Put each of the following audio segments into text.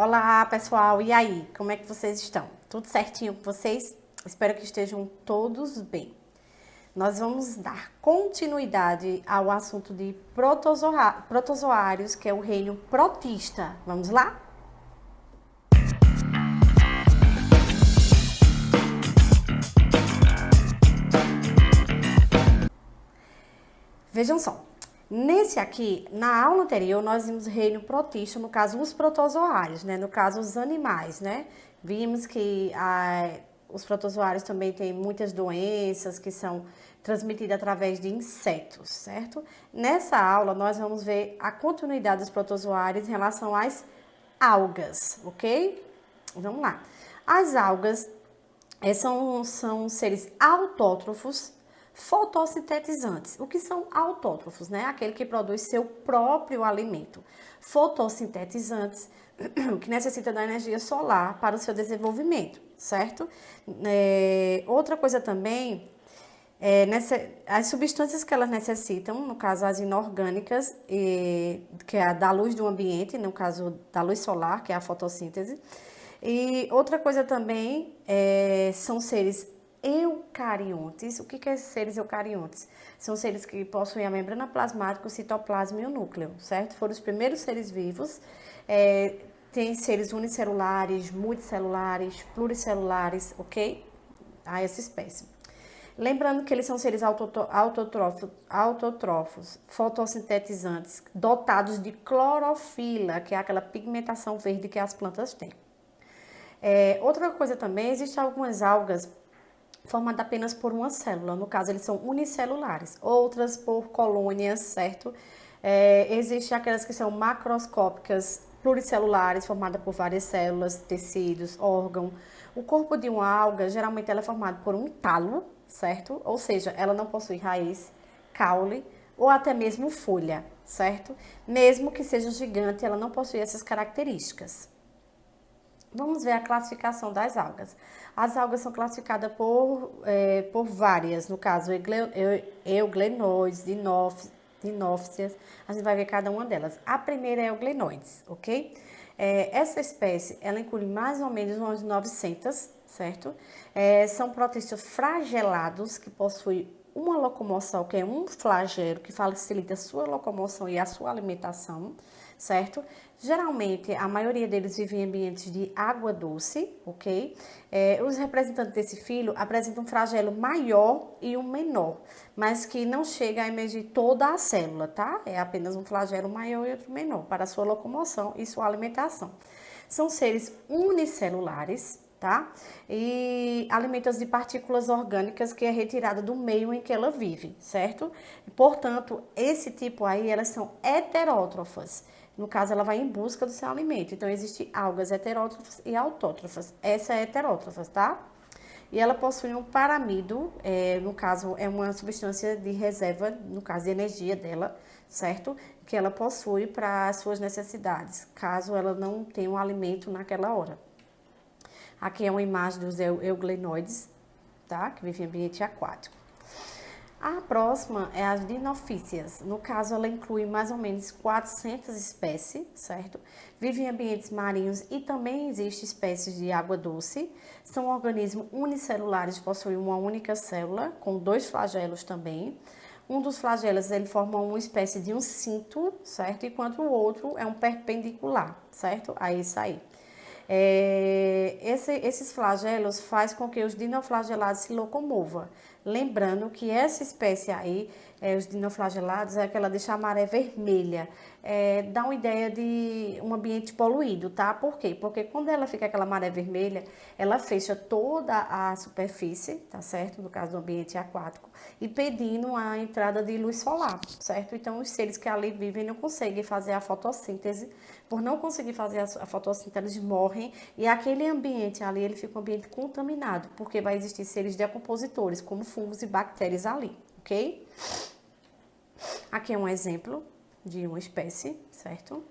Olá, pessoal, e aí? Como é que vocês estão? Tudo certinho com vocês? Espero que estejam todos bem. Nós vamos dar continuidade ao assunto de protozoários, que é o reino protista. Vamos lá? Vejam só, nesse aqui, na aula anterior, nós vimos reino protista, no caso, os protozoários, né? No caso, os animais, né? Vimos que os protozoários também têm muitas doenças que são transmitidas através de insetos, certo? Nessa aula, nós vamos ver a continuidade dos protozoários em relação às algas, ok? Vamos lá. As algas são seres autótrofos fotossintetizantes. O que são autótrofos, né? Aquele que produz seu próprio alimento. Fotossintetizantes, que necessita da energia solar para o seu desenvolvimento, certo? Outra coisa também, as substâncias que elas necessitam, no caso as inorgânicas, que é a da luz do ambiente, no caso da luz solar, que é a fotossíntese. E outra coisa também são seres eucariontes. O que é seres eucariontes? São seres que possuem a membrana plasmática, o citoplasma e o núcleo, certo? Foram os primeiros seres vivos. Tem seres unicelulares, multicelulares, pluricelulares, ok? A essa espécie. Lembrando que eles são seres autotrófos, fotossintetizantes, dotados de clorofila, que é aquela pigmentação verde que as plantas têm. Outra coisa também, existem algumas algas formadas apenas por uma célula, no caso eles são unicelulares, outras por colônias, certo? Existem aquelas que são macroscópicas, pluricelulares, formadas por várias células, tecidos, órgãos. O corpo de uma alga, geralmente ela é formado por um talo, certo? Ou seja, ela não possui raiz, caule ou até mesmo folha, certo? Mesmo que seja gigante, ela não possui essas características. Vamos ver a classificação das algas. As algas são classificadas por várias, no caso, euglenoides, dinófitas, a gente vai ver cada uma delas. A primeira é euglenoides, ok? Essa espécie, ela inclui mais ou menos umas 900, certo? São protistas flagelados que possuem uma locomoção, que é um flagelo que facilita a sua locomoção e a sua alimentação, certo? Geralmente, a maioria deles vive em ambientes de água doce, ok? Os representantes desse filo apresentam um flagelo maior e um menor, mas que não chega a emergir toda a célula, tá? É apenas um flagelo maior e outro menor para sua locomoção e sua alimentação. São seres unicelulares, tá? E alimentam-se de partículas orgânicas que é retirada do meio em que ela vive, certo? Portanto, esse tipo aí, elas são heterótrofas. No caso, ela vai em busca do seu alimento. Então, existem algas heterótrofas e autótrofas. Essa é heterótrofas, tá? E ela possui um paramido, no caso, é uma substância de reserva, no caso de energia dela, certo? Que ela possui para as suas necessidades, caso ela não tenha um alimento naquela hora. Aqui é uma imagem dos euglenoides, tá? Que vivem em ambiente aquático. A próxima é as dinofícias. No caso, ela inclui mais ou menos 400 espécies, certo? Vive em ambientes marinhos e também existem espécies de água doce. São organismos unicelulares, possuem uma única célula, com 2 flagelos também. Um dos flagelos, ele forma uma espécie de um cinto, certo? Enquanto o outro é um perpendicular, certo? A isso aí. Esses flagelos faz com que os dinoflagelados se locomovam. Lembrando que essa espécie aí, os dinoflagelados, é que ela deixa a maré vermelha. Dá uma ideia de um ambiente poluído, tá? Por quê? Porque quando ela fica aquela maré vermelha, ela fecha toda a superfície, tá certo? No caso do ambiente aquático, impedindo a entrada de luz solar, certo? Então, os seres que ali vivem não conseguem fazer a fotossíntese. Por não conseguir fazer a fotossíntese, eles morrem e aquele ambiente ali, ele fica um ambiente contaminado, porque vai existir seres decompositores, como fungos e bactérias ali, ok? Aqui é um exemplo de uma espécie, certo?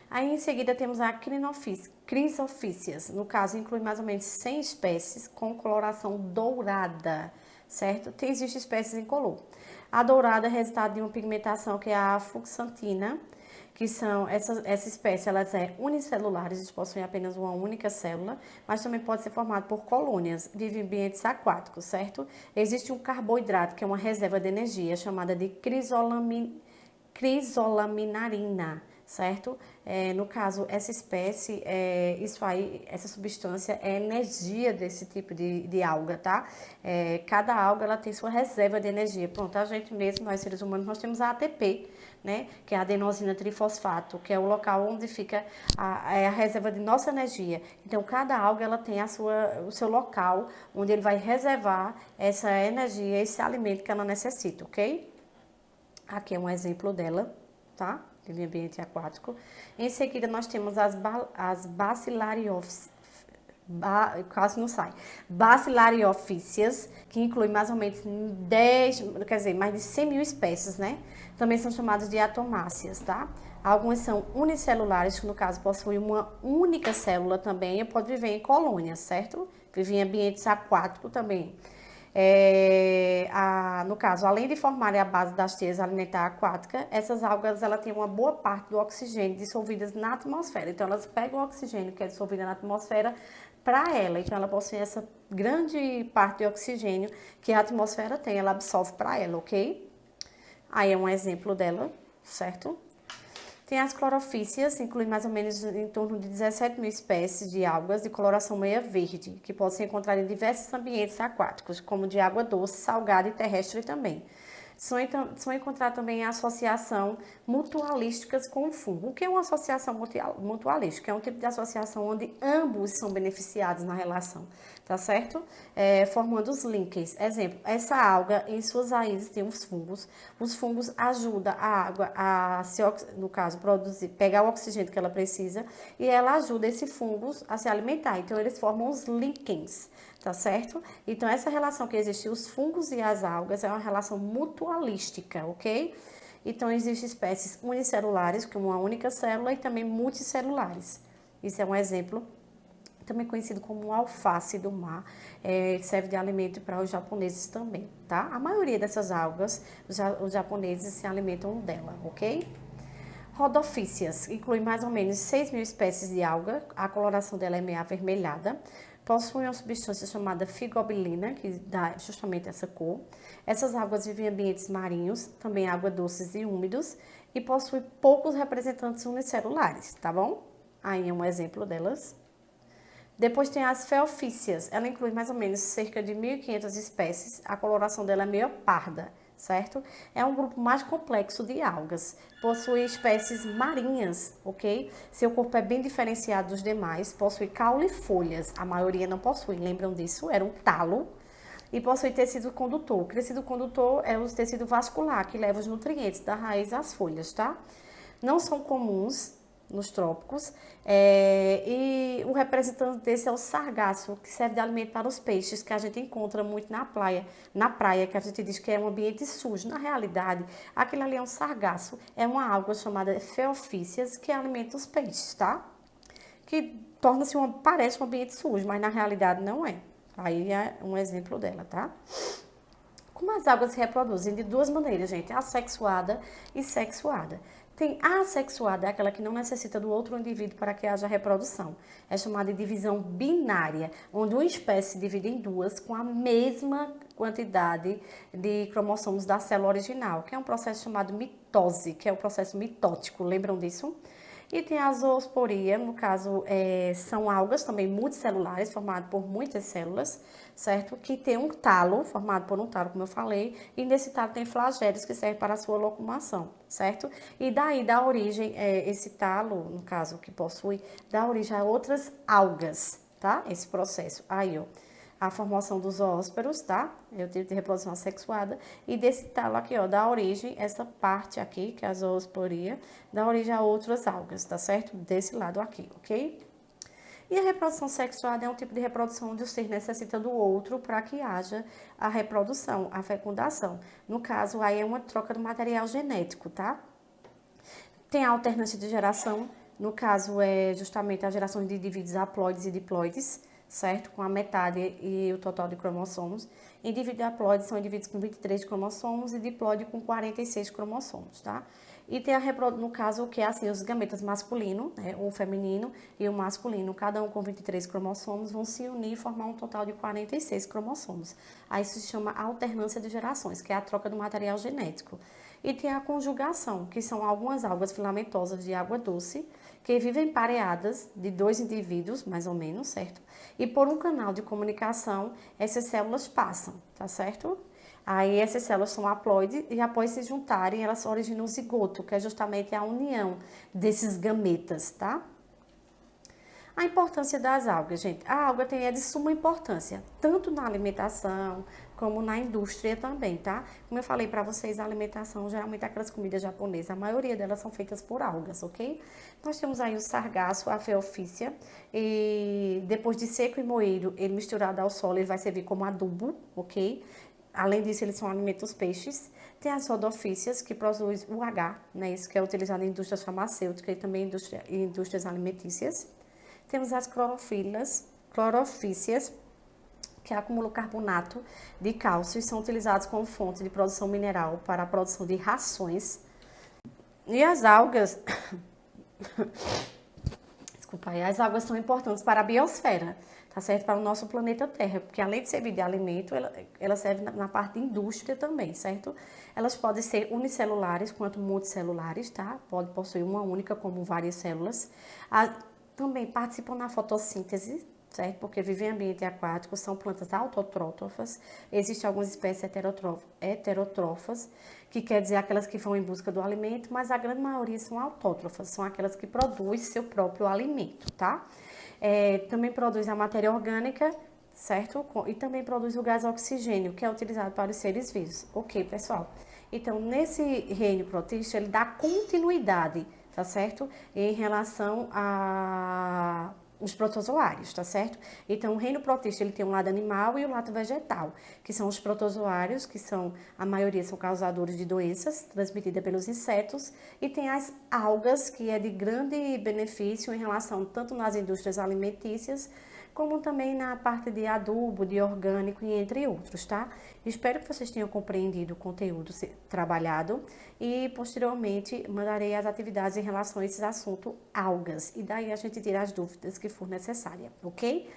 Aí, em seguida, temos a crisofícias. No caso, inclui mais ou menos 100 espécies com coloração dourada, certo? Existem espécies incolor. A dourada é resultado de uma pigmentação que é a fluoxantina, que são, essa espécie, elas é unicelulares, eles possuem apenas uma única célula, mas também pode ser formado por colônias, vive em ambientes aquáticos, certo? Existe um carboidrato, que é uma reserva de energia, chamada de crisolaminarina, certo? No caso, essa espécie, essa substância é energia desse tipo de alga, tá? Cada alga, ela tem sua reserva de energia. Pronto, a gente mesmo, nós seres humanos, nós temos a ATP, né? Que é a adenosina trifosfato, que é o local onde fica a reserva de nossa energia. Então, cada alga, ela tem o seu local onde ele vai reservar essa energia, esse alimento que ela necessita, ok? Aqui é um exemplo dela, tá? De ambiente aquático. Em seguida, nós temos as quase não sai. Bacillariophysias, que inclui mais ou menos 10, quer dizer, mais de 100 mil espécies, né? Também são chamadas de atomáceas, tá? Algumas são unicelulares, que no caso possuem uma única célula também, e pode viver em colônias, certo? Vive em ambientes aquáticos também. No caso, além de formarem a base das teias alimentar aquática, essas algas ela têm uma boa parte do oxigênio dissolvidas na atmosfera. Então, elas pegam o oxigênio que é dissolvido na atmosfera para ela. Então, ela possui essa grande parte de oxigênio que a atmosfera tem, ela absorve para ela, ok? Aí é um exemplo dela, certo? Tem as clorofícias, inclui mais ou menos em torno de 17 mil espécies de algas de coloração meia verde, que podem ser encontradas em diversos ambientes aquáticos, como de água doce, salgada e terrestre também. São encontradas também a associação mutualísticas com o fungo. O que é uma associação mutualística? É um tipo de associação onde ambos são beneficiados na relação, tá certo? Formando os linkers. Exemplo, essa alga, em suas raízes tem os fungos. Os fungos ajudam a água no caso, pegar o oxigênio que ela precisa e ela ajuda esse fungos a se alimentar. Então, eles formam os linkens, tá certo? Então, essa relação que existe os fungos e as algas é uma relação mutualística, ok? Então, existem espécies unicelulares, com uma única célula, e também multicelulares. Isso é um exemplo, também conhecido como alface do mar, serve de alimento para os japoneses também, tá? A maioria dessas algas, os japoneses se alimentam dela, ok? Rodophysias, inclui mais ou menos 6 mil espécies de alga, a coloração dela é meio avermelhada, possui uma substância chamada figobilina, que dá justamente essa cor. Essas algas vivem em ambientes marinhos, também água doces e úmidos, e possui poucos representantes unicelulares, tá bom? Aí é um exemplo delas. Depois tem as feofícias, ela inclui mais ou menos cerca de 1.500 espécies, a coloração dela é meio parda, certo? É um grupo mais complexo de algas, possui espécies marinhas, ok? Seu corpo é bem diferenciado dos demais, possui caule e folhas, a maioria não possui, lembram disso? Era um talo. E possui tecido condutor. O tecido condutor é o tecido vascular, que leva os nutrientes da raiz às folhas, tá? Não são comuns nos trópicos, e o representante desse é o sargaço, que serve de alimento para os peixes, que a gente encontra muito na praia, que a gente diz que é um ambiente sujo. Na realidade, aquilo ali é um sargaço, é uma alga chamada feofícias, que alimenta os peixes, tá? Que parece um ambiente sujo, mas na realidade não é. Aí é um exemplo dela, tá? Como as algas se reproduzem? De duas maneiras, gente, assexuada e sexuada. Tem a assexuada, é aquela que não necessita do outro indivíduo para que haja reprodução. É chamada de divisão binária, onde uma espécie se divide em duas com a mesma quantidade de cromossomos da célula original, que é um processo chamado mitose, que é o processo mitótico. Lembram disso? E tem a zoosporia, no caso, são algas também multicelulares, formadas por muitas células, certo? Que tem um talo, formado por um talo, como eu falei, e nesse talo tem flagelos que servem para a sua locomoção, certo? E daí dá origem, esse talo, no caso, que possui, dá origem a outras algas, tá? Esse processo. Aí, ó. A formação dos zoósperos, tá? É o tipo de reprodução assexuada. E desse talo aqui, ó, dá origem, essa parte aqui, que é a zoosporia, dá origem a outras algas, tá certo? Desse lado aqui, ok? E a reprodução sexuada é um tipo de reprodução onde o ser necessita do outro para que haja a reprodução, a fecundação. No caso, aí é uma troca do material genético, tá? Tem a alternância de geração, no caso é justamente a geração de indivíduos haploides e diploides, certo? Com a metade e o total de cromossomos. Indivíduos haploides são indivíduos com 23 cromossomos e diploide com 46 cromossomos, tá? E tem no caso, que é assim, os gametas masculino, né, o feminino e o masculino, cada um com 23 cromossomos, vão se unir e formar um total de 46 cromossomos. Aí isso se chama alternância de gerações, que é a troca do material genético. E tem a conjugação, que são algumas algas filamentosas de água doce, que vivem pareadas de dois indivíduos, mais ou menos, certo? E por um canal de comunicação, essas células passam, tá certo? Aí essas células são haploides e após se juntarem, elas originam o zigoto, que é justamente a união desses gametas, tá? A importância das algas, gente. A alga é de suma importância, tanto na alimentação como na indústria também, tá? Como eu falei para vocês, a alimentação, geralmente aquelas comidas japonesas, a maioria delas são feitas por algas, ok? Nós temos aí o sargaço, a feofícia, e depois de seco e moído, ele misturado ao solo, ele vai servir como adubo, ok? Além disso, eles são alimentos peixes. Tem as rodofícias, que produzem o H, né? Isso que é utilizado em indústrias farmacêuticas e também em indústrias alimentícias. Temos as clorofícias, que acumulam carbonato de cálcio e são utilizados como fonte de produção mineral para a produção de rações. E as algas, desculpa aí, as algas são importantes para a biosfera, tá certo? Para o nosso planeta Terra, porque além de servir de alimento, ela serve na parte de indústria também, certo? Elas podem ser unicelulares quanto multicelulares, tá? Pode possuir uma única como várias células. Também participam na fotossíntese, certo? Porque vivem em ambiente aquático, são plantas autotrófas. Existem algumas espécies heterótrofas, que quer dizer aquelas que vão em busca do alimento, mas a grande maioria são autótrofas, são aquelas que produzem seu próprio alimento, tá? Também produz a matéria orgânica, certo? E também produz o gás oxigênio, que é utilizado para os seres vivos. Ok, pessoal? Então, nesse reino protísteo, ele dá continuidade, tá certo? Em relação a os protozoários, tá certo? Então, o reino protísteo, ele tem um lado animal e o lado vegetal, que são os protozoários, que são, a maioria são causadores de doenças transmitidas pelos insetos, e tem as algas, que é de grande benefício em relação tanto nas indústrias alimentícias, como também na parte de adubo, de orgânico e entre outros, tá? Espero que vocês tenham compreendido o conteúdo trabalhado e, posteriormente, mandarei as atividades em relação a esse assunto algas. E daí a gente tira as dúvidas que for necessária, ok?